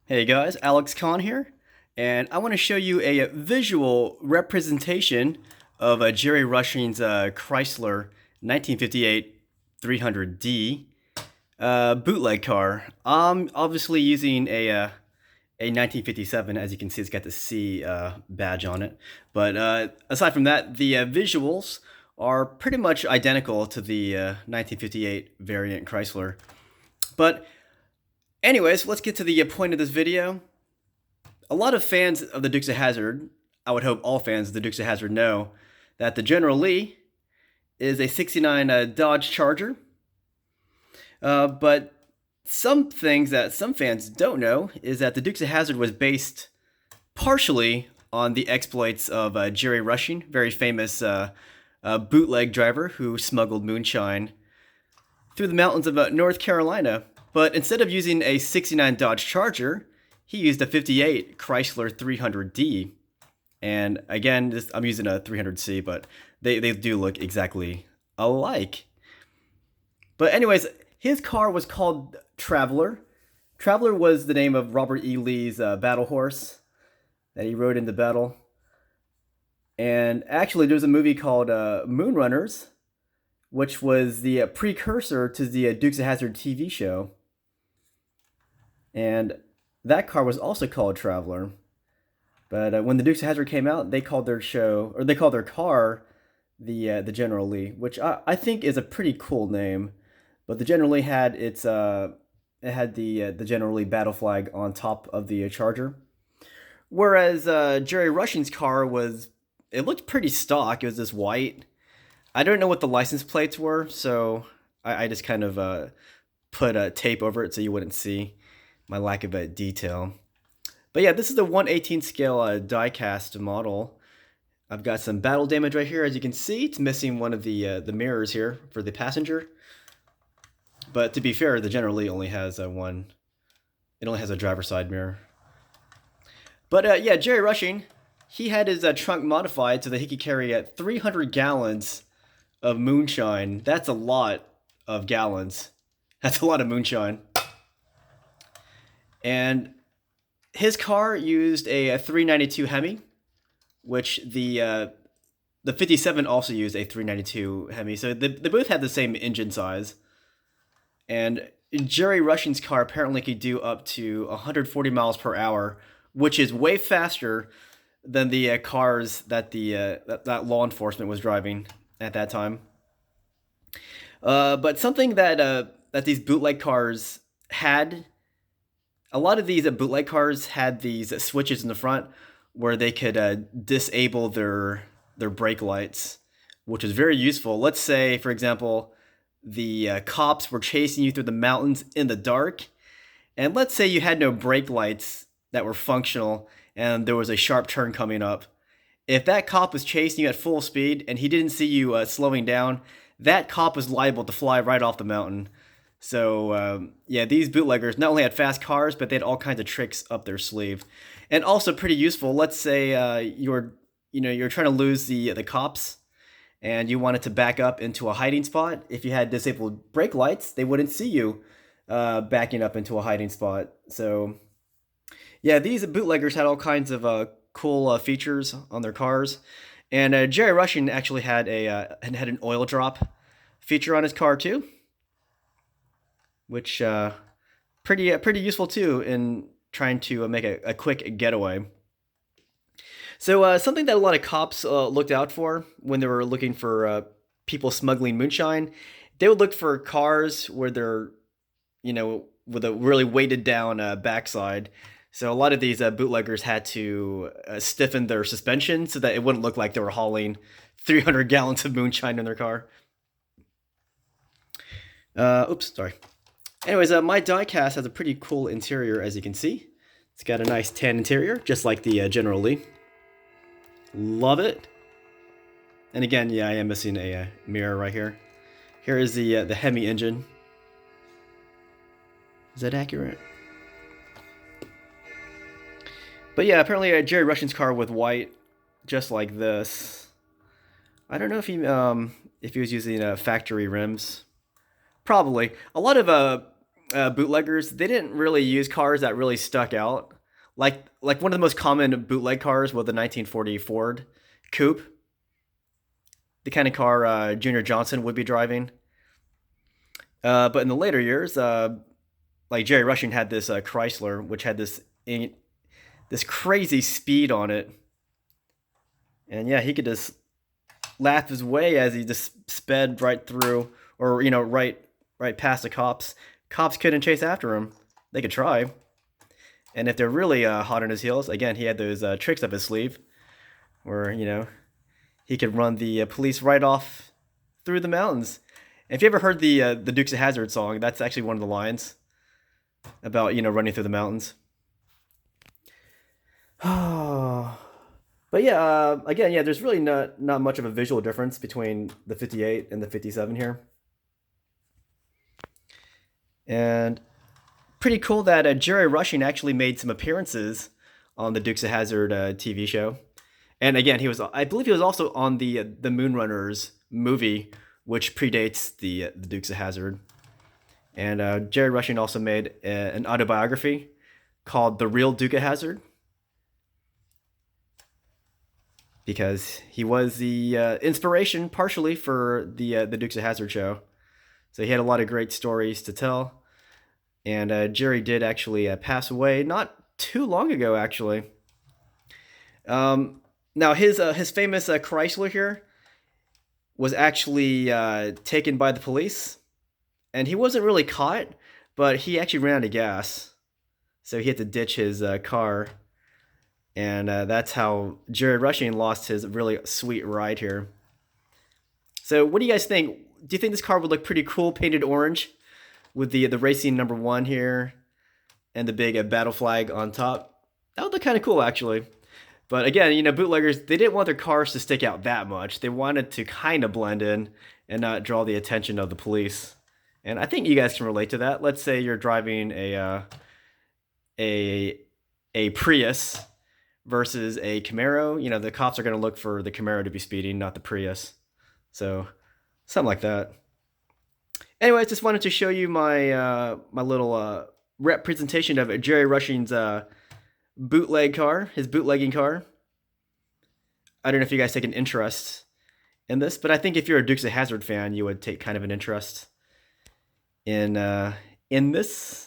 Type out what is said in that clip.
Hey guys, Alex Khan here, and I want to show you a visual representation of Jerry Rushing's Chrysler 1958 300D bootleg car. I'm obviously using a 1957. As you can see, it's got the C badge on it. But aside from that, the visuals are pretty much identical to the 1958 variant Chrysler. But anyways, let's get to the point of this video. A lot of fans of the Dukes of Hazzard, I would hope all fans of the Dukes of Hazzard know that the General Lee is a 69 Dodge Charger. But some things that some fans don't know is that the Dukes of Hazzard was based partially on the exploits of Jerry Rushing, very famous bootleg driver who smuggled moonshine through the mountains of North Carolina. But instead of using a 69 Dodge Charger, he used a 58 Chrysler 300D. And again, I'm using a 300C, but they do look exactly alike. But anyways, his car was called Traveler. Traveler was the name of Robert E. Lee's battle horse that he rode into battle. And actually, there's a movie called Moonrunners, which was the precursor to the Dukes of Hazzard TV show. And that car was also called Traveler. But when the Dukes of Hazzard came out, they called their car the General Lee, which I think is a pretty cool name. But the General Lee had the General Lee battle flag on top of the Charger, whereas Jerry Rushing's car it looked pretty stock. It was this white. I don't know what the license plates were, so I just kind of put a tape over it so you wouldn't see my lack of detail. But yeah, this is the 1/18 scale die-cast model. I've got some battle damage right here. As you can see, it's missing one of the mirrors here for the passenger. But to be fair, the General Lee only has one. It only has a driver's side mirror. But yeah, Jerry Rushing, he had his trunk modified so that he could carry 300 gallons of moonshine. That's a lot of gallons. That's a lot of moonshine. And his car used a 392 Hemi, which the 57 also used a 392 Hemi. So they both had the same engine size. And Jerry Rushing's car apparently could do up to 140 miles per hour, which is way faster than the cars that that law enforcement was driving at that time. But something that these bootleg cars had, a lot of these bootleg cars had these switches in the front where they could disable their brake lights, which is very useful. Let's say, for example, the cops were chasing you through the mountains in the dark, and let's say you had no brake lights that were functional and there was a sharp turn coming up. If that cop was chasing you at full speed and he didn't see you slowing down, that cop was liable to fly right off the mountain. So yeah, these bootleggers not only had fast cars, but they had all kinds of tricks up their sleeve, and also pretty useful. Let's say you're trying to lose the cops, and you wanted to back up into a hiding spot. If you had disabled brake lights, they wouldn't see you backing up into a hiding spot. So yeah, these bootleggers had all kinds of cool features on their cars, and Jerry Rushing actually had an oil drop feature on his car too, which pretty useful too in trying to make a quick getaway. So something that a lot of cops looked out for when they were looking for people smuggling moonshine, they would look for cars where they're, with a really weighted down backside. So a lot of these bootleggers had to stiffen their suspension so that it wouldn't look like they were hauling 300 gallons of moonshine in their car. Oops, sorry. Anyways, my diecast has a pretty cool interior, as you can see. It's got a nice tan interior, just like the General Lee. Love it. And again, yeah, I am missing a mirror right here. Here is the Hemi engine. Is that accurate? But yeah, apparently Jerry Rushing's car with white, just like this. I don't know if he was using factory rims. Probably. A lot of bootleggers, they didn't really use cars that really stuck out. Like one of the most common bootleg cars was the 1940 Ford Coupe, the kind of car Junior Johnson would be driving. But in the later years, like Jerry Rushing had this Chrysler, which had this crazy speed on it, and yeah, he could just laugh his way as he just sped right through, or right past the cops. Cops couldn't chase after him. They could try, and if they're really hot on his heels, again, he had those tricks up his sleeve, where he could run the police right off through the mountains. If you ever heard the Dukes of Hazzard song, that's actually one of the lines about running through the mountains. But yeah, again, yeah, there's really not much of a visual difference between the 58 and the 57 here, and pretty cool that Jerry Rushing actually made some appearances on the Dukes of Hazzard TV show. And again, I believe he was also on the Moonrunners movie, which predates the Dukes of Hazzard. And Jerry Rushing also made an autobiography called The Real Duke of Hazzard, because he was the inspiration partially for the Dukes of Hazzard show. So he had a lot of great stories to tell. And Jerry did actually pass away not too long ago, actually. Now his famous Chrysler here was actually taken by the police, and he wasn't really caught, but he actually ran out of gas, so he had to ditch his car, and that's how Jerry Rushing lost his really sweet ride here. So, what do you guys think? Do you think this car would look pretty cool painted orange with the racing number 1 here and the big battle flag on top? That would look kind of cool, actually. But again, bootleggers, they didn't want their cars to stick out that much. They wanted to kind of blend in and not draw the attention of the police. And I think you guys can relate to that. Let's say you're driving a Prius versus a Camaro. The cops are going to look for the Camaro to be speeding, not the Prius. So, something like that. Anyways, just wanted to show you my little rep presentation of Jerry Rushing's bootleg car, his bootlegging car. I don't know if you guys take an interest in this, but I think if you're a Dukes of Hazzard fan, you would take kind of an interest in this